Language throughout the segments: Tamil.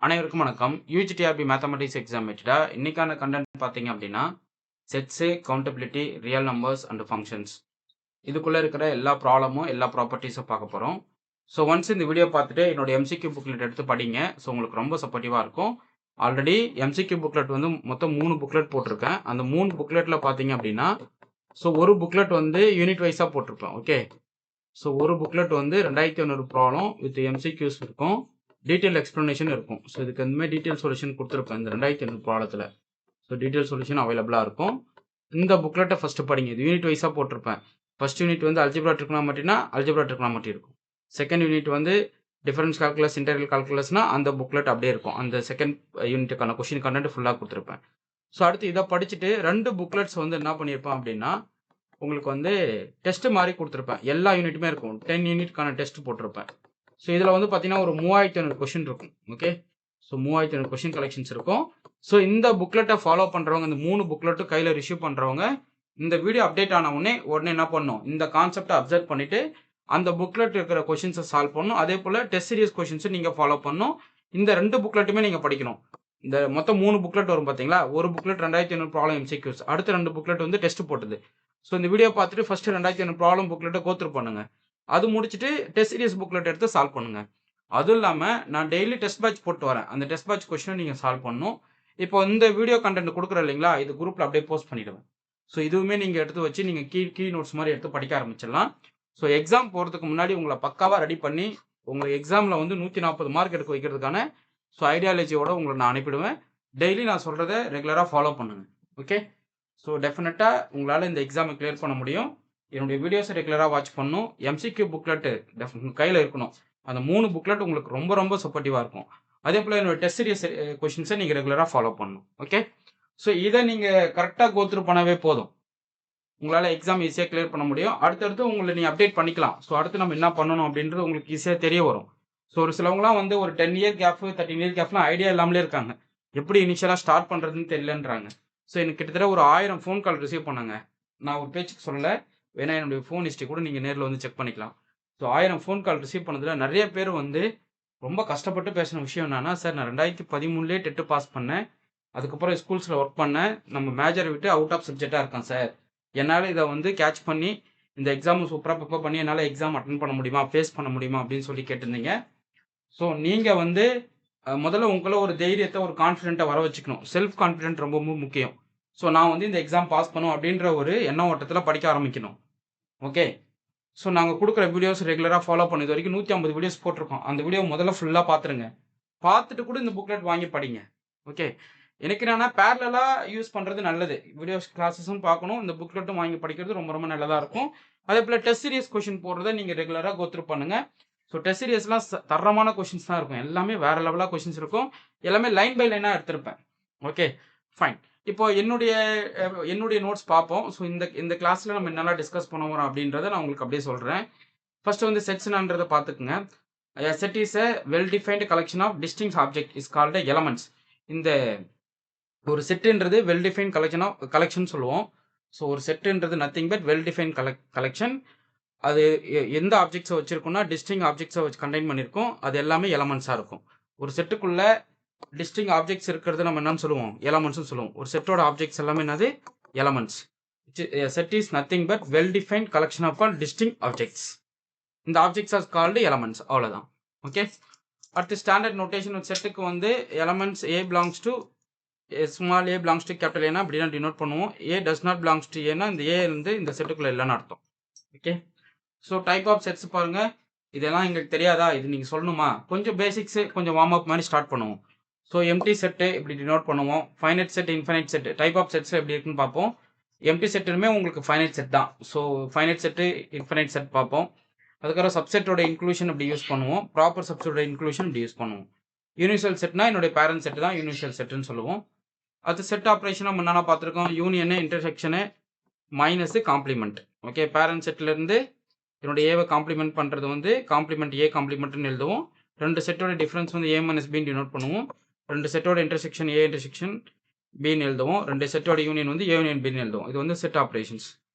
அனைவருக்கும் வணக்கம். யூஜிடிஆர்பி மேத்தமெட்டிக்ஸ் எக்ஸாம் மெட்டடா இன்னைக்கான கண்டென்ட் பார்த்தீங்க அப்படின்னா, sets, countability, real numbers and functions. இதுக்குள்ள இருக்கிற எல்லா ப்ராப்ளமும், எல்லா ப்ராப்பர்ட்டீஸும் பார்க்க போறோம். ஸோ ஒன்ஸ் இந்த வீடியோ பார்த்துட்டு என்னோட எம்சிக்யூ புக்லெட் எடுத்து படிங்க. ஸோ உங்களுக்கு ரொம்ப சப்போர்ட்டிவா இருக்கும். ஆல்ரெடி எம்சிக்யூ புக்லெட் வந்து மொத்தம் 3 புக்லெட் போட்டிருக்கேன். அந்த 3 புக்லெட்ல பார்த்தீங்க அப்படின்னா, ஸோ ஒரு புக்லெட் வந்து யூனிட் வைஸா போட்டிருப்பேன். ஓகே. ஸோ ஒரு புக்லெட் வந்து 2100 ப்ராப்ளம் வித் எம்சிக்யூஸ் இருக்கும். டீட்டெயில் எக்ஸ்ப்ளனேஷன் இருக்கும். ஸோ இதுக்கு இந்த மாதிரி டீட்டெயில் சொல்யூஷன் கொடுத்துருப்பேன் இந்த 2500 ப்ராப்ளத்தில். ஸோ டீட்டெயில் சொல்யூஷன் அவைலபிளாக இருக்கும். இந்த புக்லெட்டை ஃபஸ்ட்டு படிங்க. இது யூனிட் வைஸாக போட்டிருப்பேன். ஃபர்ஸ்ட் யூனிட் வந்து அல்ஜிப்ரா ட்ரிக்னாமெட்ரினா அல்ஜிப்ரா ட்ரிக்னாமெட்ரி இருக்கும். செகண்ட் யூனிட் வந்து டிஃபரன்ஸ் கால்குலஸ், இன்டெக்ரல் கால்குலஸ்னா அந்த புக்லெட் அப்படியே இருக்கும். அந்த செகண்ட் யூனிட்டுக்கான கொஸ்டின் கண்டென்ட் ஃபுல்லாக கொடுத்துருப்பேன். ஸோ அடுத்து இதை படிச்சுட்டு 2 புக்லெட்ஸ் வந்து என்ன பண்ணியிருப்பேன் அப்படின்னா, உங்களுக்கு வந்து டெஸ்ட் மாதிரி கொடுத்துருப்பேன். எல்லா யூனிட்டுமே இருக்கும். 10 யூனிட்கான டெஸ்ட் போட்டிருப்பேன். ஸோ இதில் வந்து பார்த்தீங்கன்னா ஒரு 3500 கொஷின் இருக்கும். ஓகே. ஸோ 3500 கொஷின் கலெக்ஷன்ஸ் இருக்கும். ஸோ இந்த புக்லெட்டை ஃபாலோ பண்ணுறவங்க, இந்த 3 புக்லெட்டும் கையில் ரிசீவ் பண்ணுறவங்க, இந்த வீடியோ அப்டேட் ஆன உடனே என்ன பண்ணணும், இந்த கான்செப்டை அப்சர்வ் பண்ணிவிட்டு அந்த புக்லெட் இருக்கிற கொஷின்ஸை சால்வ் பண்ணணும். அதே போல் டெஸ்ட் சீரியஸ் கொஷின்ஸை நீங்கள் ஃபாலோ பண்ணணும். இந்த 2 புக்லெட்டுமே நீங்கள் படிக்கணும். இந்த மொத்தம் 3 புக்லெட் வரும் பார்த்தீங்களா. ஒரு புக்லெட் 2500 ப்ராப்ளம் எம்சிக்யூஸ், அடுத்த 2 புக்லெட் வந்து டெஸ்ட் போட்டது. ஸோ இந்த வீடியோ பார்த்துட்டு ஃபர்ஸ்ட் 2500 ப்ராப்ளம் புக்லெட்டை கோத்ரூ பண்ணுங்க. அது முடிச்சுட்டு டெஸ்ட் சீரியஸ் புக்லெட் எடுத்து சால்வ் பண்ணுங்க. அதுவும் இல்லாமல் நான் டெய்லி டெஸ்ட் பேட்ச் போட்டு வரேன். அந்த டெஸ்ட் பேட்ச் கொஸ்டினை நீங்கள் சால்வ் பண்ணணும். இப்போ இந்த வீடியோ கண்டென்ட் கொடுக்குறேன் இல்லைங்களா, இது குரூப்பில் அப்படியே போஸ்ட் பண்ணிவிடுவேன். ஸோ இதுவுமே நீங்கள் எடுத்து வச்சு நீங்கள் கீ நோட்ஸ் மாதிரி எடுத்து படிக்க ஆரம்பிச்சிடலாம். ஸோ எக்ஸாம் போகிறதுக்கு முன்னாடி உங்களை பக்காவாக ரெடி பண்ணி உங்களுக்கு எக்ஸாமில் வந்து 140 மார்க் எடுக்க வைக்கிறதுக்கான ஸோ ஐடியாலஜியோட உங்களை நான் அனுப்பிடுவேன். டெய்லி நான் சொல்கிறத ரெகுலராக ஃபாலோ பண்ணுங்க. ஓகே. ஸோ டெஃபினட்டாக உங்களால் இந்த எக்ஸாமை கிளியர் பண்ண முடியும். என்னுடைய வீடியோஸை ரெகுலராக வாட்ச் பண்ணணும். எம்சிக்யூ புக்லெட்டு கையில் இருக்கணும். அந்த 3 புக்லெட் உங்களுக்கு ரொம்ப ரொம்ப சப்போர்ட்டிவாக இருக்கும். அதே போல் என்னோட டெஸ்ட் சீரியஸ் கொஷின்ஸை நீங்கள் ரெகுலராக ஃபாலோ பண்ணணும். ஓகே. ஸோ இதை நீங்கள் கரெக்டாக கோத்ரூ பண்ணவே போதும். உங்களால் எக்ஸாம் ஈஸியாக கிளியர் பண்ண முடியும். அடுத்தடுத்து உங்களை நீங்கள் அப்டேட் பண்ணிக்கலாம். ஸோ அடுத்து நம்ம என்ன பண்ணணும் அப்படின்றது உங்களுக்கு ஈஸியாக தெரிய வரும். ஸோ ஒரு சிலவங்களாம் வந்து ஒரு 10 இயர் கேப் 13 இயர் கேப்லாம் ஐடியா இல்லாமலே இருக்காங்க. எப்படி இனிஷியலாக ஸ்டார்ட் பண்ணுறதுன்னு தெரியலன்றாங்க. ஸோ எனக்கு கிட்டத்தட்ட ஒரு 1000 ஃபோன் கால் ரிசீவ் பண்ணாங்க. நான் ஒரு பேச்சுக்கு சொல்லலை, வேணா என்னுடைய ஃபோன் ஹிஸ்ட்ரி கூட நீங்கள் நேரில் வந்து செக் பண்ணிக்கலாம். ஸோ 1000 ஃபோன் கால் ரிசீவ் பண்ணதில் நிறைய பேர் வந்து ரொம்ப கஷ்டப்பட்டு பேசின விஷயம் என்னன்னா, சார் நான் 2013 டெட்டு பாஸ் பண்ணேன். அதுக்கப்புறம் ஸ்கூல்ஸில் ஒர்க் பண்ணேன். நம்ம மேஜரை விட்டு அவுட் ஆஃப் சப்ஜெக்டாக இருக்கேன் சார். என்னால் இதை வந்து கேட்ச் பண்ணி இந்த எக்ஸாம் சூப்பராக ப்ரிப்பேர் பண்ணி என்னால் எக்ஸாம் அட்டன் பண்ண முடியுமா, ஃபேஸ் பண்ண முடியுமா அப்படின்னு சொல்லி கேட்டிருந்தீங்க. ஸோ நீங்கள் வந்து முதல்ல உங்களை ஒரு தைரியத்தை, ஒரு கான்ஃபிடென்ட்டை வர வச்சுக்கணும். செல்ஃப் கான்ஃபிடென்ட் ரொம்ப முக்கியம். ஸோ நான் வந்து இந்த எக்ஸாம் பாஸ் பண்ணும் அப்படின்ற ஒரு எண்ண ஓட்டத்தில் படிக்க ஆரம்பிக்கணும். ஓகே. ஸோ நாங்கள் கொடுக்குற வீடியோஸ் ரெகுலராக ஃபாலோ பண்ணி இது வரைக்கும் 150 வீடியோஸ் போட்டிருக்கோம். அந்த வீடியோ முதல்ல ஃபுல்லாக பார்த்துருங்க. பார்த்துட்டு கூட இந்த புக்லெட் வாங்கி படிங்க. ஓகே. எனக்கு என்னன்னா பேரலாக யூஸ் பண்ணுறது நல்லது. வீடியோஸ் கிளாஸஸும் பார்க்கணும், இந்த புக்லெட்டும் வாங்கி படிக்கிறது ரொம்ப ரொம்ப நல்லதாக இருக்கும். அதே போல் டெஸ்ட் சீரியஸ் கொஷின் போடுறதை நீங்கள் ரெகுலராக கோத்ரூ பண்ணுங்கள். ஸோ டெஸ்ட் சீரியஸ்லாம் தரமான கொஷின்ஸ் தான் இருக்கும். எல்லாமே வேறு லெவலாக கொஷின்ஸ் இருக்கும். எல்லாமே லைன் பை லைனாக எடுத்திருப்பேன். Okay, fine. இப்போ என்னுடைய நோட்ஸ் பார்ப்போம். ஸோ இந்த கிளாஸில் நம்ம என்னெல்லாம் டிஸ்கஸ் பண்ண போகிறோம் அப்படின்றத நான் உங்களுக்கு அப்படியே சொல்கிறேன். ஃபர்ஸ்ட் வந்து செட்ஸ்ன்றதை பார்த்துக்குங்க. A set is a well-defined collection of distinct objects is called elements. இந்த ஒரு செட்டுன்றது வெல் டிஃபைன் கலெக்ஷன் சொல்லுவோம். ஸோ ஒரு செட்டுன்றது nothing but well define collection. அது எந்த ஆப்ஜெக்ட்ஸை வச்சிருக்கோம்னா டிஸ்டிங் ஆப்ஜெக்ட்ஸை வச்சு கண்டெயின் பண்ணியிருக்கோம். அது எல்லாமே எலமெண்ட்ஸாக இருக்கும். ஒரு செட்டுக்குள்ள டிஸ்டிங் ஆப்ஜெக்ட்ஸ் இருக்கிறது நம்ம என்னன்னு சொல்லுவோம், எலமெண்ட்ஸ்னு சொல்லுவோம். ஒரு செட்டோட ஆப்ஜெக்ட்ஸ் எல்லாமே என்னது, elements. Set is nothing but well defined collection of all distinct objects. இந்த ஆப்ஜெக்ட்ஸ் ஆர் கால்டு எலமெண்ட்ஸ். அவ்வளோதான். ஓகே. அடுத்து ஸ்டாண்டர்ட் நோட்டேஷன் செட்டுக்கு வந்து elements A belongs to small A belongs to capital ஏன்னா அப்படின்னா டினோட் பண்ணுவோம். A does not belongs to ஏன்னா இந்த ஏ வந்து இந்த செட்டுக்குள்ள இல்லைன்னு அர்த்தம். Okay. So type of sets பாருங்க. இதெல்லாம் எங்களுக்கு தெரியாதா, இது நீங்கள் சொல்லணுமா, கொஞ்சம் பேசிக்ஸு கொஞ்சம் வார்ம் அப் மாதிரி ஸ்டார்ட் பண்ணுவோம். ஸோ எம்டி செட்டு இப்படி டினோட் பண்ணுவோம். Finite set, infinite set, type of sets எப்படி இருக்குன்னு பார்ப்போம். எம்டி செட்டுமே உங்களுக்கு ஃபைனைட் செட் தான். So finite set, infinite set பார்ப்போம். அதுக்கப்புறம் சப்செட்டோட இன்க்ளூஷன் இப்படி யூஸ் பண்ணுவோம். ப்ராப்பர் சப்செட்டோட இன்க்ளூஷன் இப்படி யூஸ் பண்ணுவோம். யூனிவர்சல் செட்னா என்னுடைய பேரண்ட் செட் தான் யூனிவர்சல் செட்டுன்னு சொல்லுவோம். அது செட் ஆப்ரேஷன் நம்ம என்னென்ன பார்த்துருக்கோம், union, intersection, minus, complement. Okay. Parent செட்லேருந்து என்னுடைய ஏவை காம்ப்ளிமெண்ட் பண்ணுறது வந்து காம்ப்ளிமெண்ட் ஏ காம்ப்ளிமெண்ட்னு எழுதுவோம். 2 செட்டோட டிஃப்ரென்ஸ் வந்து ஏ மைனஸ் பின்னு டினோட் பண்ணுவோம். 2 செட்டோட இன்டர்செக்ஷன் ஏ இன்டர்செக்ஷன் பின்னு எழுதுவோம். 2 செட்டோட யூனியன் வந்து ஏ யூனியன் பின்னு எழுதுவோம். இது வந்து செட் ஆப்ரேஷன்ஸ்.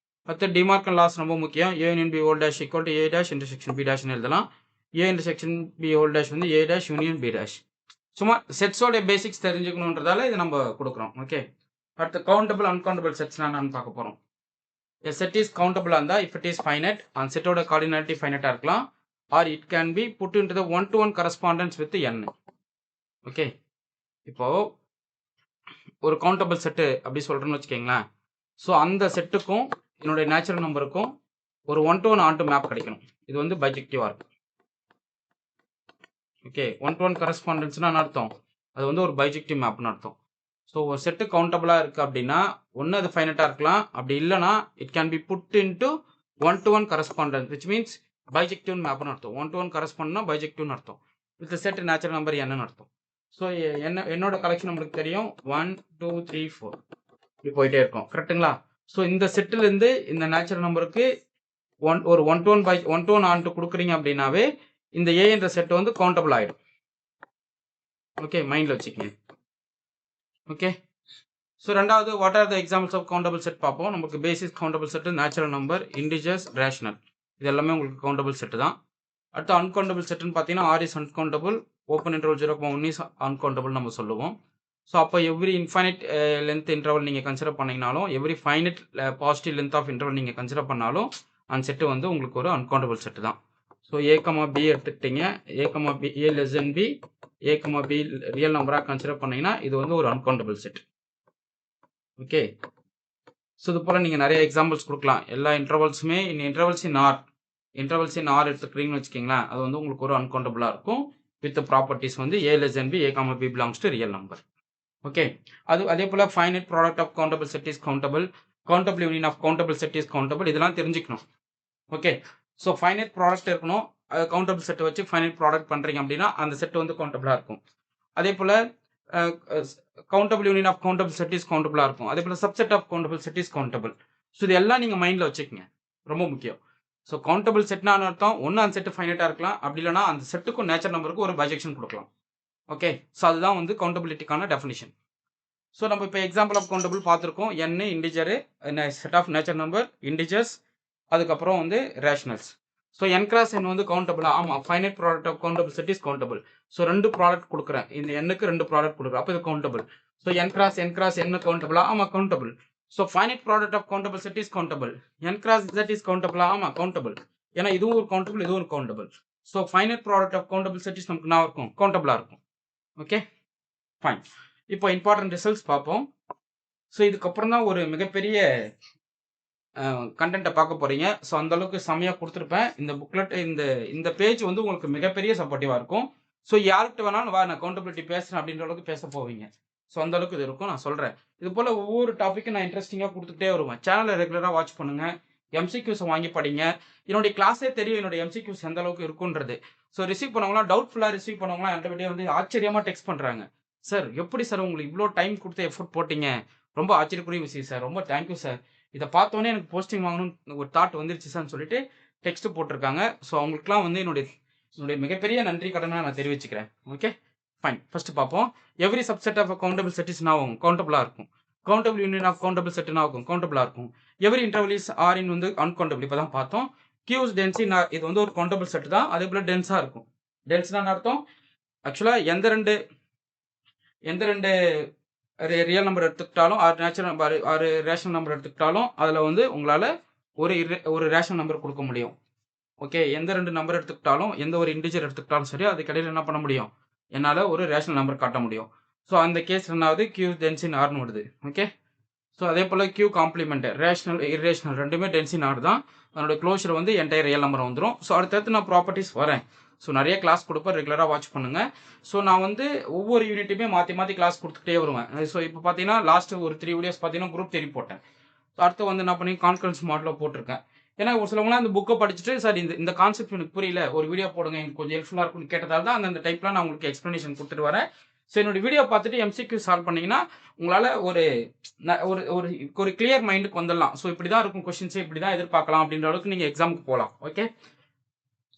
அடுத்து டிமார்க்கன் லாஸ் ரொம்ப முக்கியம். A union B whole dash equal to A dash intersection B டேஷ்னு எழுதலாம். A intersection B whole dash வந்து A dash union B dash. சும்மா செட்ஸோட பேசிக்ஸ் தெரிஞ்சுக்கணுன்றதால இதை நம்ம கொடுக்குறோம். ஓகே, அடுத்து கவுண்டபிள் அன்கவுண்டபிள் செட்ஸ்னா என்னன்னு பார்க்க போகிறோம். செட் இஸ் கவுண்டபிளாக இருந்தால் இஃப் இட் இஸ் ஃபைனட், அந்த செட்டோட கார்டினாலிட்டி ஃபைனட்டாக இருக்கலாம், or it can be put into the one to one correspondence with n. Okay, இப்போ ஒரு கவுண்டபிள் செட்டு அப்படி சொல்கிறேன்னு வச்சுக்கோங்களேன். ஸோ அந்த செட்டுக்கும் என்னுடைய நேச்சுரல் நம்பருக்கும் ஒரு one to one on to map கிடைக்கணும். இது வந்து பைஜெக்டிவாக இருக்கும். ஓகே, ஒன் டு ஒன் கரஸ்பாண்டன்ஸ்னா அர்த்தம் அது வந்து ஒரு பைஜெக்டிவ் மேப்னு அர்த்தம். ஸோ ஒரு செட்டு கவுண்டபிளாக இருக்குது அப்படின்னா ஒன்று அது ஃபைனட்டாக இருக்கலாம், அப்படி இல்லைனா it can be put into one to one correspondence which means bijective மேப்னு அர்த்தம். ஒன் டு ஒன் கரஸ்பாண்ட்னா பைஜெக்டிவ்னு அர்த்தம், வித் செட் நேச்சுரல் நம்பர் என்னன்னு அர்த்தம். ஸோ என்னோட கலெக்ஷன் நம்மளுக்கு தெரியும் 1 2 3 4 இப்படி போயிட்டே இருக்கும், கரெக்டுங்களா? ஸோ இந்த செட்டிலேருந்து இந்த நேச்சுரல் நம்பருக்கு ஒரு one to one on to கொடுக்குறீங்க அப்படின்னாவே இந்த ஏ என்ற செட் வந்து கவுண்டபிள் ஆகிடும். ஓகே, மைண்டில் வச்சுக்கோங்க. ஓகே, ஸோ ரெண்டாவது what are the examples of countable set பார்ப்போம். நமக்கு basic countable set natural number, integers, rational, இது எல்லாமே உங்களுக்கு கவுண்டபிள் செட்டு தான். அடுத்து அன்கவுண்டபிள் செட்டுன்னு பார்த்தீங்கன்னா R is uncountable, open interval 0.1 is uncountable நம்ம சொல்லுவோம். ஸோ அப்போ எவ்ரி இன்ஃபைனைட் லென்த் இன்டர்வல் நீங்கள் கன்சிடர் பண்ணிங்கனாலும், every finite positive length of interval நீங்கள் கன்சிடர் பண்ணாலும் அந்த செட்டு வந்து உங்களுக்கு ஒரு அன்கவுண்டபிள் செட்டு தான். ஸோ ஏ கமா பி எடுத்துக்கிட்டீங்க, A comma B A less than B, A comma B real நம்பராக கன்சிடர் பண்ணிங்கன்னா இது வந்து ஒரு அன்கவுண்டபிள் செட். ஓகே, ஸோ இது போல் நீங்கள் நிறைய எக்ஸாம்பிள்ஸ் கொடுக்கலாம். எல்லா இன்டர்வல்ஸுமே இன்டர்வல்ஸ் இன் ஆர் எடுத்துக்கிறீங்கன்னு வச்சுக்கிங்களேன், அது வந்து உங்களுக்கு ஒரு அன்கவுண்டபிளாக இருக்கும் வித் ப்ராப்பர்ட்டிஸ் வந்து A less than B, A comma B belongs to real number. Okay, அதே போல் finite product of countable set is countable, countable union of countable set is countable, இதெல்லாம் தெரிஞ்சுக்கணும். ஓகே, ஸோ ஃபைனைட் ப்ராடக்ட் இருக்கணும், கவுண்டபிள் செட்டை வச்சு ஃபைனைட் ப்ராடக்ட் பண்ணுறீங்க அப்படின்னா அந்த செட் வந்து கவுண்டபிளாக இருக்கும். அதே போல் countable union of countable set is கவுண்டபிளாக இருக்கும். அதே போல் subset of countable set is countable. So இது எல்லாம் நீங்கள் மைண்டில் வச்சுக்கோங்க, ரொம்ப முக்கியம். ஸோ கவுண்டபிள் செட்னா அர்த்தம் ஒன்று அந்த செட்டு ஃபைனைட்டாக இருக்கலாம், அப்படி இல்லைனா அந்த செட்டுக்கும் நேச்சர் நம்பருக்கு ஒரு பைஜெக்ஷன் கொடுக்கலாம். ஓகே, ஸோ அதுதான் வந்து கவுண்டபிலிட்டிக்கான டெஃபினிஷன். ஸோ நம்ம இப்போ எக்ஸாம்பிள் ஆஃப் கவுண்டபிள் பார்த்துருக்கோம். n integer, set of nature number, integers, அதுக்கப்புறம் வந்து rationals. So n cross n வந்து கவுண்டபிளா? ஆமாம், finite product of countable set is countable. So ரெண்டு ப்ராடக்ட் கொடுக்குறேன், இந்த n-க்கு ரெண்டு ப்ராடக்ட் கொடுக்குறேன், அப்போ இது countable. So n cross n கவுண்டபிளா? ஆமாம், countable. So finite product of countable set is countable. n cross z is கவுண்டபிளா? ஆமாம், கவுண்டபிள். ஏன்னா இதுவும் ஒரு கவுண்டபிள், இதுவும் ஒரு countable. So finite product of countable set is நமக்கு நான் இருக்கும், கவுண்டபிளாக இருக்கும். Okay, fine. இப்போ இம்பார்ட்டன்ட் ரிசல்ட்ஸ் பார்ப்போம். ஸோ இதுக்கப்புறம் தான் ஒரு மிகப்பெரிய கண்டென்ட்டை பார்க்க போகிறீங்க. ஸோ அந்தளவுக்கு செம்மையாக கொடுத்துருப்பேன். இந்த புக்லெட் இந்த பேஜ் வந்து உங்களுக்கு மிகப்பெரிய சப்போர்ட்டிவாக இருக்கும். ஸோ யார்கிட்ட வேணாலும் நான் கவுண்டபிலிட்டி பேசுகிறேன் அப்படின்ற அளவுக்கு பேச போவீங்க. ஸோ அந்தளவுக்கு இது இருக்கும், நான் சொல்கிறேன். இது போல் ஒவ்வொரு டாப்பிக்கும் நான் இன்ட்ரெஸ்டிங்காக கொடுத்துட்டே வருவேன். சேனலை ரெகுலராக வாட்ச் பண்ணுங்கள், எம்சிக்யூஸை வாங்கி படிங்க. என்னுடைய கிளாஸே தெரியும் என்னுடைய எம்சிக்யூஸ் எந்த அளவுக்கு இருக்குன்றது. ஸோ ரிசீவ் பண்ணவங்களாம் டவுட்ஃபுல்லாக ரிசீவ் பண்ணவங்களாம் என்கிட்ட விட வந்து ஆச்சரியமாக டெக்ஸ்ட் பண்ணுறாங்க. சார் எப்படி சார் உங்களுக்கு இவ்வளோ டைம் கொடுத்து எஃபோர்ட் போட்டிங்க, ரொம்ப ஆச்சரியக்கூடிய விஷயம் சார், ரொம்ப தேங்க்யூ சார், இதை பார்த்தோன்னே எனக்கு போஸ்டிங் வாங்கணும்னு ஒரு தாட் வந்துருச்சு சார்னு சொல்லிட்டு டெக்ஸ்ட் போட்டிருக்காங்க. ஸோ அவங்களுக்குலாம் வந்து என்னுடைய மிகப்பெரிய நன்றி கடனை நான் தெரிவிச்சுக்கிறேன். Okay, fine. ஃபர்ஸ்ட் பார்ப்போம். Every subset of countable set is ஆகும், கவுண்டபிளாக இருக்கும். Countable union of countable set ஆகும், கவுண்டபிளாக இருக்கும். Every interval is R in வந்து அன்கவுண்டபிள், இப்போ தான் பார்த்தோம். கியூஸ் டென்சி, இது வந்து ஒரு கவுண்டபிள் செட் தான், அதே போல் டென்ஸாக இருக்கும். டென்ஸ்னா அர்த்தம் ஆக்சுவலாக எந்த ரெண்டு ரியல் நம்பர் எடுத்துக்கிட்டாலும், ஆறு நேச்சுரல் நம்பர், ஆறு ரேஷனல் நம்பர் எடுத்துக்கிட்டாலும் அதில் வந்து உங்களால் ஒரு ரேஷனல் நம்பர் கொடுக்க முடியும். ஓகே, எந்த ரெண்டு நம்பர் எடுத்துக்கிட்டாலும், எந்த ஒரு இண்டிஜர் எடுத்துக்கிட்டாலும் சரி, அதுக்கு இடையில் என்ன பண்ண முடியும், என்னால் ஒரு ரேஷனல் நம்பர் காட்ட முடியும். ஸோ அந்த கேஸ் ரெண்டாவது கியூ டென்சின் ஆர்னு வருது. ஓகே, ஸோ அதே போல் கியூ காம்ப்ளிமெண்ட், ரேஷனல் இர்ரேஷனல் ரெண்டுமே டென்சின் ஆர் தான். அதனுடைய க்ளோஷர் வந்து என்டையர் ரியல் நம்பர் வந்துடும். ஸோ அடுத்தடுத்து நான் ப்ராப்பர்ட்டிஸ் வரேன். ஸோ நிறைய கிளாஸ் கொடுப்பேன், ரெகுலராக வாட்ச் பண்ணுங்கள். ஸோ நான் வந்து ஒவ்வொரு யூனிட்டுமே மாற்றி கிளாஸ் கொடுத்துட்டே வருவேன். ஸோ இப்போ பார்த்தீங்கன்னா லாஸ்ட்டு ஒரு 3 வீடியோஸ் பார்த்தீங்கன்னா குரூப் தேரி போட்டேன். ஸோ அடுத்து வந்து என்ன பண்ணி கான்ஃபரன்ஸ் மாடலில் போட்டிருக்கேன். ஏன்னா ஒரு சிலவங்களாம் இந்த புக்கை படிச்சுட்டு சார் இந்த கான்செப்ட் எனக்கு புரியல, ஒரு வீடியோ போடுங்க எனக்கு கொஞ்சம் ஹெல்ப்ஃபுல்லாக இருக்கும்னு கேட்டதால் தான் அந்த டைப்லாம் நான் உங்களுக்கு எக்ஸ்ப்ளனேஷன் கொடுத்துட்டு வரேன். ஸோ என்னோட வீடியோ பார்த்துட்டு எம்சிக்யூ சால்வ் பண்ணிங்கன்னா உங்களால் ஒரு கிளியர் மைண்டுக்கு வந்துடலாம். ஸோ இப்படி தான் இருக்கும் கொஸ்டின்ஸே, இப்படி தான் எதிர்பார்க்கலாம் அப்படின்ற அளவுக்கு நீங்கள் எக்ஸாமுக்கு போகலாம். ஓகே,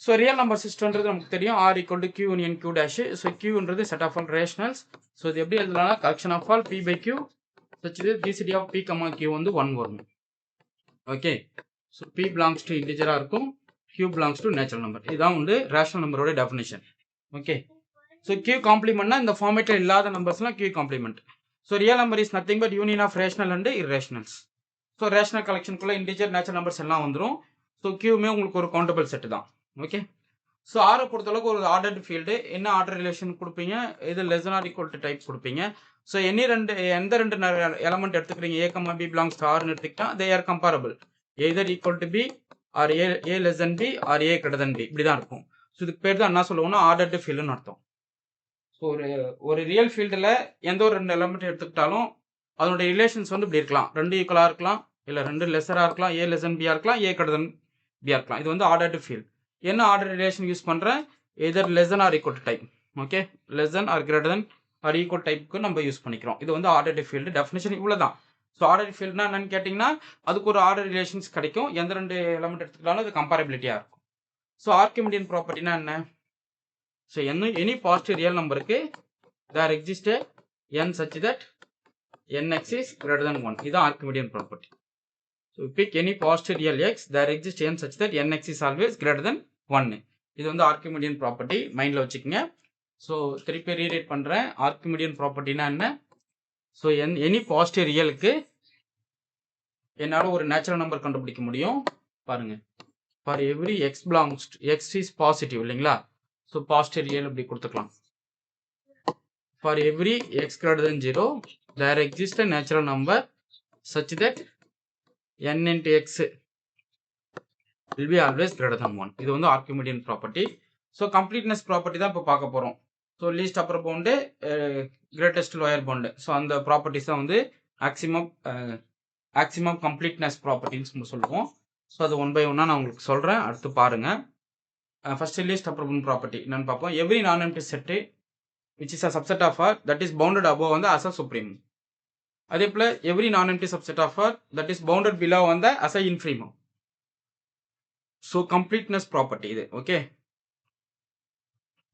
ஸோ ரியல் நம்பர் சிஸ்டம்ன்றது நமக்கு தெரியும், R equal to Q union Q dash. So கியூன்றது set of all rationals. So இது எப்படி எழுதலாம்னா collection of all P by Q such இது GCD of P comma Q வந்து 1 வரும். Okay, so P belongs to இன்டிஜராக இருக்கும், Q belongs to natural number. இதுதான் வந்து ரேஷனல் நம்பரோட டெஃபினேஷன். ஓகே, ஸோ கியூ காம்ப்ளிமெண்ட்னா இந்த ஃபார்மேட்டில் இல்லாத நம்பர்ஸ்லாம் Q complement. So real number is nothing but union of rational and irrationals. So rational கலெக்ஷனுக்குள்ள இன்டிஜர் நேச்சுரல் நம்பர்ஸ் எல்லாம் வந்துடும். ஸோ கியூமே உங்களுக்கு ஒரு கவுண்டபிள் செட்டு தான். ஓகே. ஸோ ஆரை பொறுத்தளவுக்கு ஒரு ஆர்டர்டு ஃபீல்டு. என்ன ஆர்டர் ரிலேஷன் கொடுப்பீங்க? இது less or equal to type கொடுப்பீங்க. ஸோ எந்த ரெண்டு எலமெண்ட் எடுத்துக்கிறீங்க, A comma B belongs to ஆர்னு எடுத்துக்கிட்டா they are comparable. Either equal to B or A less than B or A greater than B, இப்படி தான் இருக்கும். ஸோ இதுக்கு பேர் தான் என்ன சொல்லுவோம்னா ஆர்டர்டு ஃபீல்டுன்னு அர்த்தம். ஸோ ஒரு ரியல் ஃபீல்டில் எந்த ஒரு ரெண்டு எலமெண்ட் எடுத்துக்கிட்டாலும் அதனுடைய ரிலேஷன்ஸ் வந்து இப்படி இருக்கலாம். ரெண்டு ஈக்குவலாக இருக்கலாம், இல்லை ரெண்டு லெஸராக இருக்கலாம், ஏ லெஸ் தன் பியாக இருக்கலாம், ஏ கிரேட்டர் தன் பியாக இருக்கலாம். இது வந்து ஆர்டர்டு ஃபீல்டு. என்ன ஆர்டர் ரிலேஷன் யூஸ் பண்ணுறேன்? Either less than or equal to type. Okay, less than or greater than or equal டைப்புக்கு நம்ம யூஸ் பண்ணிக்கிறோம். இது வந்து ஆர்டர்டு ஃபீல்டு. டெஃபினேஷன் இவ்வளோ தான். ஸோ ஆர்டர் ஃபீல்டுனா என்னன்னு கேட்டிங்கன்னா அதுக்கு ஒரு ஆர்டர் ரிலேஷன்ஸ் கிடைக்கும். எந்த ரெண்டு எலமெண்ட் எடுத்துக்கிட்டாலும் அது கம்பேரபிலிட்டியாக இருக்கும். ஸோ ஆர்கிமிடியன் ப்ராப்பர்ட்டினா என்ன? ஸோ எனி பாசிட்டிவ் ரியல் நம்பருக்கு there exist n such that nx is greater than 1. இதுதான் Archimedean property. So pick any positive real x there exist n such that nx is always greater than 1. இது வந்து ஆர்கிமிடியன் ப்ராப்பர்ட்டி. மைண்டில் வச்சுக்கோங்க. ஸோ திருப்பி ரீரைட் பண்ணுறேன். ஆர்கிமிடியன் ப்ராப்பர்ட்டினா என்ன? ஸோ எனி பாசிட்டிவ் ரியலுக்கு என்னால் ஒரு நேச்சுரல் நம்பர் கண்டுபிடிக்க முடியும். பாருங்க, for every x belongs to x is positive இல்லைங்களா? ஸோ பாசிட்டிவ் ரியல் இப்படி கொடுத்துக்கலாம். For every x greater than 0 there exist a natural number such that n into x will be always greater than 1. இது வந்து ஆர்கிமிடியன் ப்ராப்பர்ட்டி. ஸோ கம்ப்ளீட்னஸ் ப்ராப்பர்ட்டி தான் இப்போ பார்க்க போகிறோம். So least Appar pound, greatest lower pound. So அந்த ப்ராப்பர்ட்டிஸ் தான் வந்து மேக்ஸிமம் கம்ப்ளீட்னஸ் ப்ராப்பர்ட்டின்னு சொல்லுவோம். ஸோ அது ஒன் பை ஒன்னாக நான் உங்களுக்கு சொல்கிறேன். அடுத்து பாருங்கள். First least upper bound property என்னன்னு பார்ப்போம். Every non empty set which is a subset of R that is bounded above on the as a supreme. அதே போல every non-empty subset of R that is bounded below on the as a infimum. So completeness property இது. Okay,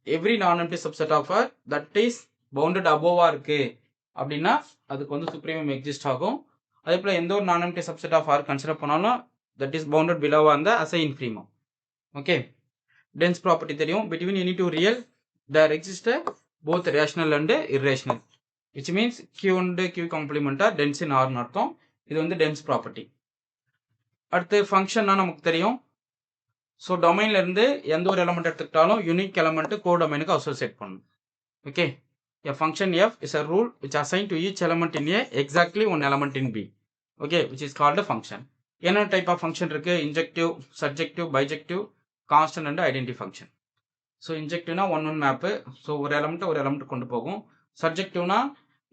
every non-empty subset of R that is bounded above இருக்கு அப்படின்னா அதுக்கு வந்து supremum exist ஆகும். அதே போல எந்த ஒரு non-empty subset of R consider பண்ணாலும் that is bounded below on the as a infimum. Okay, dense property தெரியும். Between any two real there exists both rational and irrational, which means q and q complement are dense in R அர்த்தம். இது வந்து dense property. அடுத்து ஃபங்க்ஷன்னா நமக்கு தெரியும். ஸோ டொமைன்ல இருந்து எந்த ஒரு எலமெண்ட் எடுத்துக்கிட்டாலும் யூனிக் எலமெண்ட் கோ டொமைனுக்கு அசோசியேட் பண்ணணும். Okay, a function f is a rule which assign to each element in a exactly one element in b. Okay, which is called a function. என்ன டைப் ஆஃப் ஃபங்க்ஷன் இருக்கு? Injective, surjective, bijective, constant and identity function. So இன்ஜெக்டிவ்னா ஒன் மேப்பு. ஸோ ஒரு எலமெண்ட் கொண்டு போகும். சப்ஜெக்டிவ்னா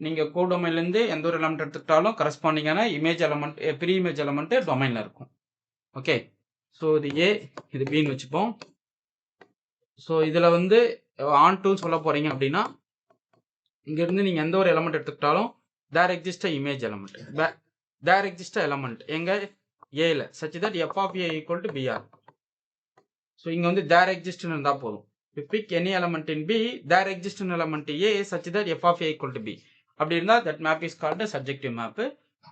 நீங்கள் கோ டொமைன்லேருந்து எந்த ஒரு எலமெண்ட் எடுத்துக்கிட்டாலும் கரஸ்பாண்டிங்கான image element, pre image element டொமைனில் இருக்கும். ஓகே, ஸோ இது ஏ, இது பின்னு வச்சுப்போம். ஸோ இதில் வந்து ஆன் டூ சொல்ல போகிறீங்க அப்படின்னா இங்கேருந்து நீங்கள் எந்த ஒரு எலமெண்ட் எடுத்துக்கிட்டாலும் there exist image element, there exist element எங்கள் ஏல such that f of a equal to பிஆர். ஸோ இங்கே வந்து தேர் எக்ஸிஸ்ட்னு இருந்தால் போதும். If pick any element in B, there exists an element in A such that f of A equal to B. அப்படி இருந்தால் that map is called a subjective map.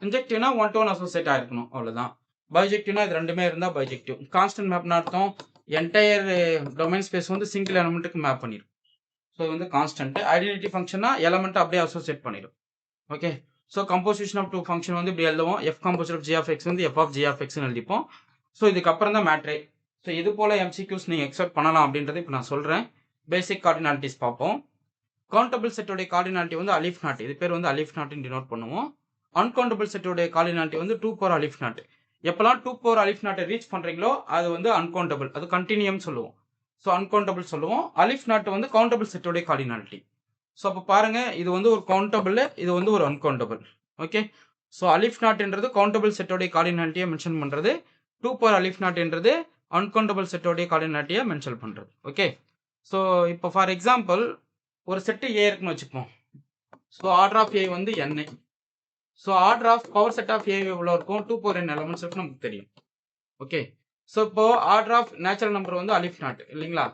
Injectiveனா ஒன் டு ஒன் அசோசியேட் ஆயிருக்கணும், அவ்வளோதான். பைஜெக்டிவ்னா இது ரெண்டுமே இருந்தால் பைஜெக்டிவ். கான்ஸ்டன்ட் மேப்னு அர்த்தம் என்டையர் டொமைன் ஸ்பேஸ் வந்து சிங்கிள் எலமெண்ட்டுக்கு மேப் பண்ணிடும். ஸோ இது வந்து கான்ஸ்டன்ட். ஐடென்டிட்டி ஃபங்க்ஷனா எலமெண்ட் அப்படியே அசோசியேட் பண்ணிடும். Okay, so composition of two function வந்து இப்படி எழுதுவோம். F composite of g of x வந்து எஃப் ஆஃப் ஜி ஆஃப் எக்ஸ்னு எழுதிப்போம். ஸோ இதுக்கப்புறம் தான் மேட்ரே. ஸோ இது போல் எம்சிக்யூஸ் நீங்கள் எக்ஸ்பெக்ட் பண்ணலாம் அப்படின்றத இப்போ நான் சொல்கிறேன். பேசிக் கார்டினாலிட்டிஸ் பார்ப்போம். கவுண்டபிள் செட்டோடைய கார்டினாலிட்டி வந்து அலிஃப் நாட். இது பேர் வந்து அலிஃப் நாட்னு டினோட் பண்ணுவோம். அன்கவுண்டபிள் செட்டோடைய கார்டினாலிட்டி வந்து 2 பவர் அலிஃப் நாட். எப்போல்லாம் 2 பவர் அலிஃப் நாட்டை ரீச் பண்ணுறீங்களோ அது வந்து அன்கவுண்டபிள், அது கண்டினியூம் சொல்லுவோம். ஸோ அன்கவுண்டபிள் சொல்லுவோம். அலிஃப் நாட் வந்து கவுண்டபிள் செட்டோடைய கார்டினாலிட்டி. ஸோ அப்போ பாருங்கள், இது வந்து ஒரு கவுண்டபிள், இது வந்து ஒரு அன்கவுண்டபிள். ஓகே, ஸோ அலிஃப் நாட்ன்றது கவுண்டபிள் செட்டோடைய கார்டினாலிட்டியை மென்ஷன் பண்ணுறது. 2 பவர் அலிஃப் நாட்ன்றது அன்கவுண்டபிள் செட்டோடைய கார்டினாலிட்டியை மென்ஷன் பண்ணுறது. ஓகே, ஸோ இப்போ ஃபார் எக்ஸாம்பிள் ஒரு செட்டு ஏ இருக்குன்னு வச்சுப்போம். ஸோ ஆர்டர் ஆஃப் ஏ வந்து n. So order of power set of A எவ்வளோ இருக்கும்? 2 பவர் n எலமெண்ட்ஸ் இருக்கும், நமக்கு தெரியும். ஓகே, ஸோ இப்போ ஆர்டர் ஆஃப் நேச்சுரல் நம்பர் வந்து அலிஃப் நாட் இல்லைங்களா?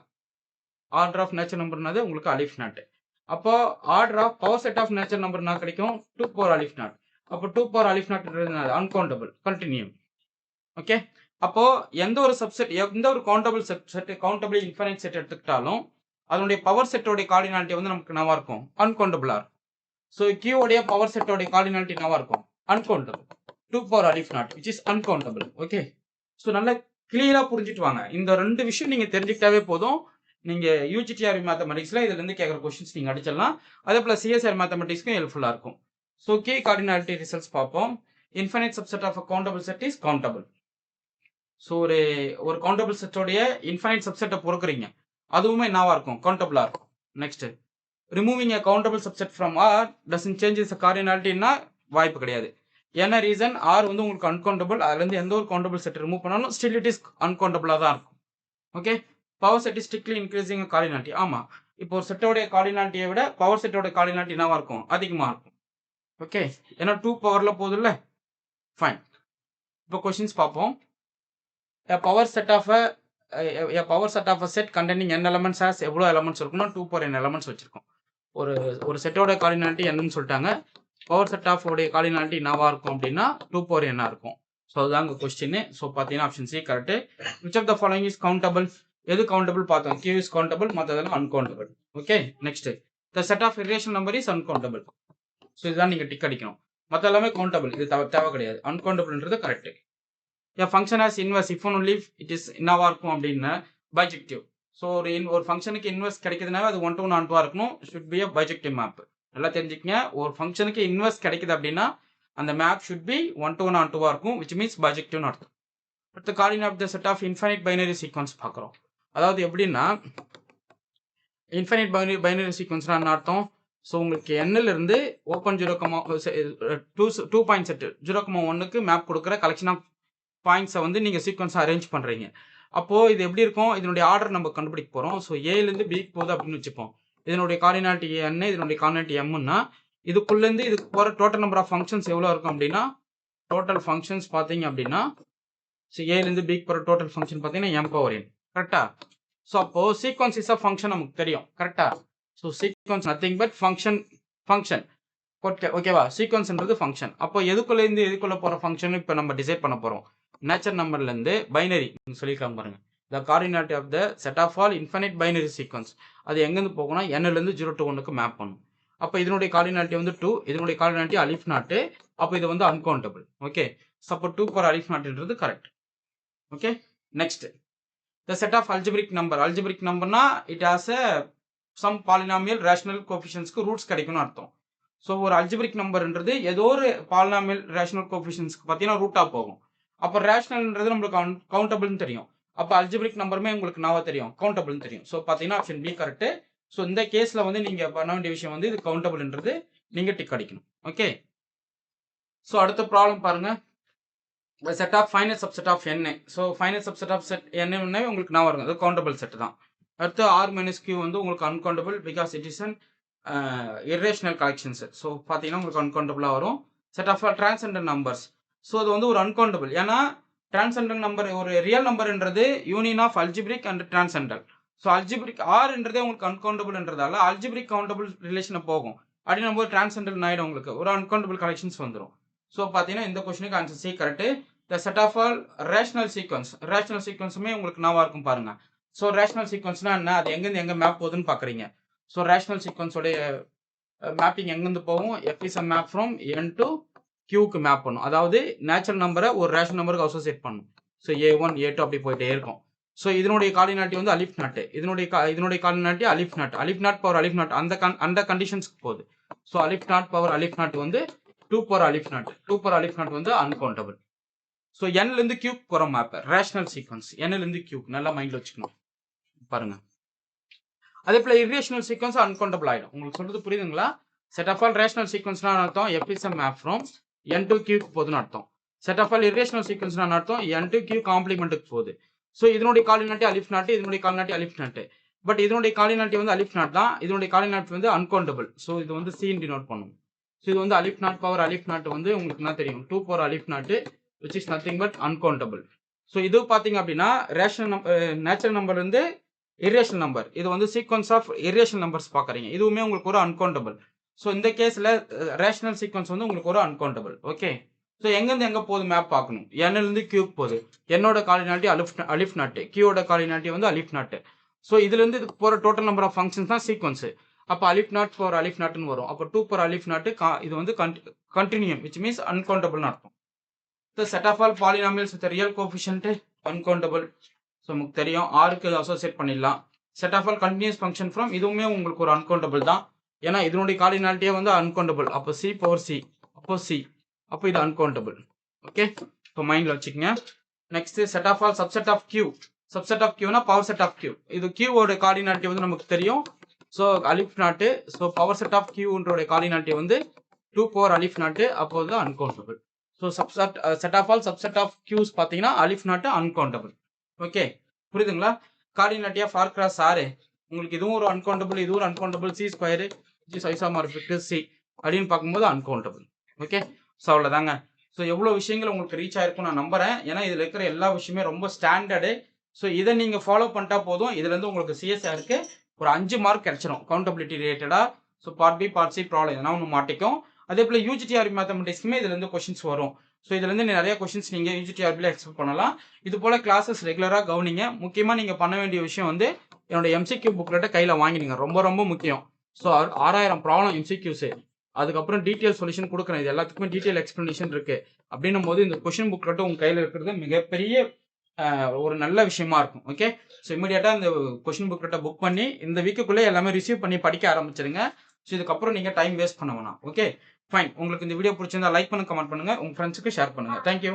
ஆர்டர் ஆஃப் நேச்சுரல் நம்பர்னாது உங்களுக்கு அலிஃப் நாட். அப்போ order of power set of natural நம்பர்னா கிடைக்கும் 2 பவர் அலிஃப் நாட். அப்போ 2 பவர் அலிஃப் நாட்ன்றது அன்கவுண்டபிள், கண்டினியூ. ஓகே, அப்போ எந்த ஒரு சப்செட், எந்த ஒரு countable set, countable infinite set எடுத்துக்கிட்டாலும் அதனுடைய பவர் செட்டோடைய கார்டினாலிட்டி வந்து நமக்கு என்னவா இருக்கும்? அன்கவுண்டபிளா இருக்கும். ஸோ Q உடைய பவர் செட்டோடைய கார்டினாலிட்டி என்னவா இருக்கும்? Uncountable. 2 power alif naught which is uncountable. Okay. So நல்லா கிளியரா புரிஞ்சுட்டு வாங்க. இந்த 2 விஷயம் நீங்க தெரிஞ்சுக்கிட்டாவே போதும். நீங்க UGTRB மேத்தமெட்டிக்ஸ்ல இதுல இருந்து கேட்குற கொஸ்டின்ஸ் நீங்க அடிச்சிடலாம். அதே போல CSR மேத்தமெட்டிக்ஸ்க்கும் ஹெல்ப்ஃபுல்லா இருக்கும். ஸோ கீ கார்டினாலிட்டி ரிசல்ட்ஸ் பார்ப்போம். Infinite subset of a countable set is countable. So ஒரு கவுண்டபிள் செட்டோடைய இன்ஃபைனைட் சப்செட்டை பொறுக்குறீங்க, அதுவுமே என்னவா இருக்கும்? கவுண்டபிளா இருக்கும். Next, removing a countable subset from R doesn't change its cardinality-னா வாய்ப்பு கிடையாது. என்ன ரீசன்? R வந்து உங்களுக்கு அன்கவுண்டபிள், அதுலேருந்து எந்த ஒரு கவுண்டபிள் செட் ரிமூவ் பண்ணாலும் ஸ்டில் இட் இஸ் அன்கவுண்டபிளாக தான் இருக்கும். Okay. Power set is strictly increasing cardinality. ஆமாம், இப்போ ஒரு செட்டோடைய கார்டினாலிட்டியை விட பவர் செட்டோட கார்டினாலிட்டி என்னவா இருக்கும்? அதிகமாக இருக்கும். ஓகே, ஏன்னா 2 பவரில் போகுதுல்ல. ஃபைன். இப்போ கொஸ்டின்ஸ் பார்ப்போம். A power set of a set containing n elements has எவ்வளோ எலமெண்ட்ஸ் இருக்குன்னா 2 power n எலமெண்ட்ஸ் வச்சிருக்கோம். ஒரு செட்டோட கார்டினாலிட்டி என்னன்னு சொல்லிட்டாங்க. பவர் செட் ஆஃப் உடைய கார்டினாலிட்டி என்னவா இருக்கும் அப்படின்னா 2 power n இருக்கும். ஸோ அதுதான் உங்கள் கொஸ்டின். ஸோ பார்த்தீங்கன்னா option C correct. Which of the following is countable? எது கவுண்டபிள் பார்த்தோம்? Q இஸ் கவுண்டபிள், மற்றதெல்லாம் uncountable. Okay. Next, the set of irrational number is uncountable. So இதுதான் நீங்கள் டிக் அடிக்கணும். மற்ற எல்லாமே கவுண்டபிள், இது தேவை கிடையாது. அன்கவுண்டபிள்ன்றது correct. A function has inverse if and only if it is என்னவா இருக்கும் அப்படின்னா பைஜெக்டிவ். ஸோ ஒரு ஃபங்க்ஷனுக்கு இன்வெர்ஸ் கிடைக்குதுனாவே அது 1 to 1 onto இருக்கணும். Should be a bijective map. நல்லா தெரிஞ்சுக்கங்க. ஒரு ஃபங்க்ஷனுக்கு இன்வெர்ஸ் கிடைக்குது அப்படின்னா அந்த map should be 1 to 1 onto இருக்கும், விச் மீன்ஸ் பைஜெக்டிவ்னு அர்த்தம். அடுத்த coordinate of the set of infinite binary sequence பார்க்குறோம். அதாவது எப்படின்னா இன்ஃபைனைட் பைனரி சீக்வன்ஸ்னா என்ன அர்த்தம்? ஸோ உங்களுக்கு எண்ணிலிருந்து ஓப்பன் 2 பாயிண்ட் செட் 0,1க்கு மேப் கொடுக்குற கலெக்ஷன் ஆஃப் பாயிண்ட்ஸை வந்து நீங்கள் சீக்வன்ஸை அரேஞ்ச் பண்ணுறீங்க. அப்போது இது எப்படி இருக்கும்? இதனுடைய ஆர்டர் நம்ம கண்டுபிடிக்க போகிறோம். ஸோ ஏலேருந்து பிக்கு போகுது அப்படின்னு வச்சுப்போம். இதனுடைய கார்டினாலிட்டி என்ன, இதனுடைய கார்டினாலிட்டி எம்னா இதுக்குள்ளேருந்து இதுக்கு போகிற டோட்டல் நம்பர் ஆஃப் ஃபங்க்ஷன்ஸ் எவ்வளோ இருக்கும் அப்படின்னா டோட்டல் ஃபங்க்ஷன்ஸ் பார்த்தீங்க அப்படின்னா ஸோ ஏலேருந்து பிக்கு போகிற டோட்டல் ஃபங்க்ஷன் பார்த்தீங்கன்னா m power n. கரெக்டாக? ஸோ அப்போது சீக்வன்ஸ் இஸ் ஆஃப் ஃபங்க்ஷன் நமக்கு தெரியும். கரெக்டாக? So sequence nothing but function. ஓகேவா? சீக்வன்ஸ்ன்றது ஃபங்க்ஷன். அப்போ எதுக்குள்ளேருந்து எதுக்குள்ளே போகிற ஃபங்க்ஷன் இப்போ நம்ம டிசைட் பண்ண போகிறோம். நேச்சர் நம்பர்லேருந்து பைனரி சொல்லிக்கலாம் பாருங்க. The cardinality of the set of all infinite binary sequence அது எங்கேருந்து போகணும்? n-லேருந்து 0 to 1க்கு மேப் பண்ணும். அப்போ இதனுடைய கார்டினாலிட்டி வந்து 2, இதனுடைய கார்டினாலிட்டி அலிஃப் நாட்டு. அப்போ இது வந்து அன்கவுண்டபிள். ஓகே. சப்போ 2 power அலிஃப் நாட்டுன்றது correct. Okay. Next, the set of algebraic number. Algebraic நம்பர்னா it has a some polynomial rational கோஎஃபிஷியன்ட்ஸ்க்கு ரூட்ஸ் கிடைக்கும்னு அர்த்தம். ஸோ ஒரு அல்ஜிபிரிக் நம்பர்ன்றது ஏதோ ஒரு பாலினாமியல் ரேஷனல் கோஎஃபிஷியன்ட்ஸ்க்கு பார்த்தீங்கன்னா ரூட்டாக போகும். அப்போ ரேஷனல்ன்றது நம்மளுக்கு கவுண்டபிள்னு தெரியும். அப்போ அல்ஜிபிரிக் நம்பருமே உங்களுக்கு நாவா தெரியும், கவுண்டபிள்னு தெரியும். ஸோ பார்த்தீங்கன்னா ஆப்ஷன் பி கரெக்ட். ஸோ இந்த கேஸில் வந்து நீங்கள் பண்ண வேண்டிய விஷயம் வந்து இது கவுண்டபிள்ன்றது நீங்கள் டிக் அடிக்கணும். ஓகே. ஸோ அடுத்த ப்ராப்ளம் பாருங்க. Set of final subset of n. So final subset of set n உங்களுக்கு நான் வருங்க, அது கவுண்டபிள் செட் தான். அடுத்து r minus q வந்து உங்களுக்கு uncountable because it is an irrational collection set. So பார்த்தீங்கன்னா உங்களுக்கு அன்கவுண்டபிளாக வரும். Set of transcendent numbers. So அது வந்து ஒரு அன்கவுண்டபிள். ஏன்னா டிரான்செண்டன்ட் நம்பர் ஒரு ரியல் நம்பர்ன்றது union of algebraic and transcendental. So algebraic ஆர்ன்றதே உங்களுக்கு அன்கவுண்டபிள்ன்றதால அல்ஜிபிரிக் கவுண்டபிள் ரிலேஷனை போகும். அப்படின்னு நம்ம டிரான்செண்டல் ஆகிடும், உங்களுக்கு ஒரு அன்கவுண்டபிள் கலெக்ஷன்ஸ் வந்துடும். ஸோ பார்த்தீங்கன்னா இந்த கொஸ்டினுக்கு answer C correct. The set of all rational சீக்வன்ஸுமே உங்களுக்கு நாவா இருக்கும் பாருங்க. ஸோ ரேஷனல் சீக்வன்ஸ்னா என்ன, அது எங்கேருந்து எங்கே மேப் போகுதுன்னு பார்க்குறீங்க. ஸோ ரேஷனல் சீக்வன்ஸோடைய மேப்பிங் எங்கேருந்து போகும்? F is a map from n to q map பண்ணும். அதாவது நேச்சுரல் நம்பரை ஒரு ரேஷனல் நம்பருக்கு அசோசியேட் பண்ணும். ஸோ a1 a2 அப்படி போயிட்டே இருக்கும். ஸோ இதனுடைய கார்டினாலிட்டி வந்து அலிஃப் நாட். இதனுடைய கார்டினாலிட்டி அலிஃப் நாட் பவர் அலிஃப் நாட் அந்த கண்டிஷன்ஸ்க்கு போகுது. ஸோ அலிஃப் நாட் பவர் அலிஃப் நாட் வந்து 2 பவர் அலிஃப் நாட் வந்து அன்கவுண்டபிள். ஸோ n-லேருந்து q போகிற மேப் ரேஷனல் சீக்வன்ஸ். n-லேருந்து q நல்லா மைண்டில் வச்சுக்கணும் பாருங்க. அதே போல irrational சீக்வன்ஸ் அன்கவுண்டபிள் ஆகிடும். உங்களுக்கு சொல்றது புரியுதுங்களா? செட் ஆஃப் ஆல் ரேஷனல் சீக்வன்ஸ்னா அர்த்தம் f is a map from n to q போகுதுன்னு அர்த்தம். செட் ஆஃப் ஆல் irrational சீக்வன்ஸ்னா அர்த்தம் n to q காம்ப்ளிமெண்ட்டுக்கு போகுது. ஸோ இதனுடைய கார்டினாலிட்டி அலிஃப் நாட், இதனுடைய கார்டினாலிட்டி அலிஃப் நாட். பட் இதனுடைய கார்டினாலிட்டி வந்து அலிஃப் நாட் தான், இதனுடைய கார்டினாலிட்டி வந்து அன்கவுண்டபிள். ஸோ இது வந்து C டினோட் பண்ணும். ஸோ இது வந்து அலிஃப் நாட் பவர் அலிஃப் நாட் வந்து உங்களுக்கு என்ன தெரியும்? 2 பவர் அலிஃப் not which is nothing but uncountable. So இது பார்த்தீங்க அப்படின்னா நேச்சுரல் நம்பர் வந்து irrational நம்பர். இது வந்து சீக்வன்ஸ் ஆஃப் irrational நம்பர்ஸ் பார்க்குறீங்க. இதுவுமே உங்களுக்கு ஒரு அன்கவுண்டபிள். ஸோ இந்த கேஸில் ரேஷனல் சீக்வன்ஸ் வந்து உங்களுக்கு ஒரு அன்கவுண்டபிள். ஓகே. ஸோ எங்கேருந்து எங்கே போகுது மேப் பார்க்கணும். n-லேருந்து q போகுது. என்னோட கார்டினாலிட்டி அலிஃப் நாட், q-ஓட கார்டினாலிட்டி வந்து அலிஃப் நாட். ஸோ இதுலேருந்து இதுக்கு போகிற டோட்டல் நம்பர் ஆஃப் ஃபங்க்ஷன்ஸ் தான் சீக்வன்ஸு. அப்போ அலிஃப் நாட் ஃபார் அலிஃப் நாட்னு வரும். அப்போ 2 ஃபார் அலிஃப் நாட்டு இது வந்து கண்டினியூம் விச் மீன்ஸ் அன்கவுண்டபிள்னு அர்த்தம். So set of all polynomials with real coefficient uncountable. So நமக்கு தெரியும் ஆருக்கு அசோசியேட் பண்ணிடலாம். Set of all continuous function from இதுவுமே உங்களுக்கு ஒரு அன்கவுண்டபிள் தான். ஏன்னா இதனுடைய கார்டினாலிட்டியே வந்து அன்கவுண்டபிள். அப்போ சி பவர் சி, அப்போ சி, அப்போ இது அன்கவுண்டபிள். ஓகே, இப்போ மைண்டில் வச்சுக்கோங்க. Next set of all subset of Q. Subset of கியூனா பவர் செட் ஆஃப் கியூ. இது கியூவோட கார்டினாலிட்டி வந்து நமக்கு தெரியும். So aleph naught. So power set of கியூன்றோட கார்டினாலிட்டி வந்து 2 பவர் அலிஃப் நாட்டு, அப்போது தான் uncountable. So set of all subset of Qs பார்த்தீங்கன்னா அலிஃப் நாட்டு அன்கவுண்டபிள். ஓகே, புரியுதுங்களா? கார்டினாலிட்டியா ஃபார் கிராஸ் ஆறு உங்களுக்கு இதுவும் ஒரு அன்கவுண்டபிள், இதுவும் ஒரு uncountable. C square isomorphic C அப்படின்னு பார்க்கும்போது அன்கவுண்டபிள். ஓகே, ஸோ அவ்வளோதாங்க. ஸோ எவ்வளோ விஷயங்கள் உங்களுக்கு ரீச் ஆயிருக்கும் நான் நம்புறேன். ஏன்னா இதில் இருக்கிற எல்லா விஷயமே ரொம்ப ஸ்டாண்டர்டு. ஸோ இதை நீங்கள் ஃபாலோ பண்ணிட்டா போதும். இதுலேருந்து உங்களுக்கு சிஎஸ்ஆருக்கு ஒரு 5 மார்க் கிடைச்சிடும் கவுண்டபிலிட்டி ரிலேட்டடாக. So part B part C problem எதனா ஒன்று மாட்டிக்கும். அதே போல் யூஜிடிஆர்பி மேத்தமெட்டிக்ஸ்க்குமே இதுலேருந்து கொஷின்ஸ் வரும். ஸோ இதுலேருந்து நிறைய கொஷின்ஸ் நீங்கள் யூஜிடிஆர்பியில் எக்ஸ்பெக்ட் பண்ணலாம். இது போல் கிளாஸஸ் ரெகுலராக கவனிங்க. முக்கியமாக நீங்கள் பண்ண வேண்டிய விஷயம் வந்து என்னோட எம்சிக்யூ புக்லெட்டை கையில் வாங்கிடுங்க. ரொம்ப ரொம்ப முக்கியம். ஸோ 6000 ப்ராப்ளம் எம்சிக்யூஸு, அதுக்கப்புறம் டீட்டெயில் சொல்யூஷன் கொடுக்குறேன். இது எல்லாத்துக்குமே டீட்டெயில் எக்ஸ்பிளனேஷன் இருக்குது. அப்படின்னும் போது இந்த கொஷின் புக்லெட்டு உங்கள் கையில் இருக்கிறது மிகப்பெரிய ஒரு நல்ல விஷயமா இருக்கும். ஓகே, ஸோ இமீடியட்டாக இந்த கொஷின் புக்லெட்டை புக் பண்ணி இந்த வீக்குள்ளே எல்லாமே ரிசீவ் பண்ணி படிக்க ஆரம்பிச்சிருங்க. ஸோ இதுக்கப்புறம் நீங்கள் டைம் வேஸ்ட் பண்ண வேணாம். Okay fine. உங்களுக்கு இந்த வீடியோ பிடிச்சிருந்தா லைக் பண்ணுங்க, கமெண்ட் பண்ணுங்க, உங்கள் ஃப்ரெண்ட்ஸுக்கு ஷேர் பண்ணுங்க. தேங்க்யூ.